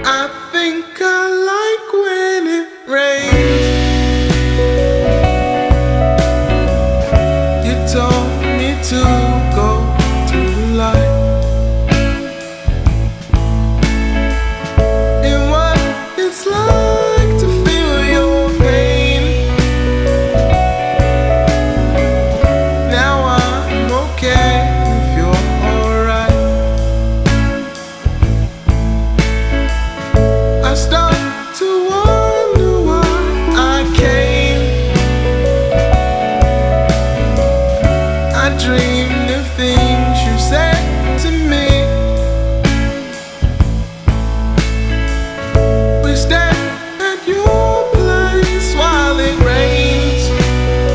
I think I like when it rains. You told me to go to the light. And what it's like to feel your pain. Now I'm okay if you're alright. I start to wonder why I came. I dream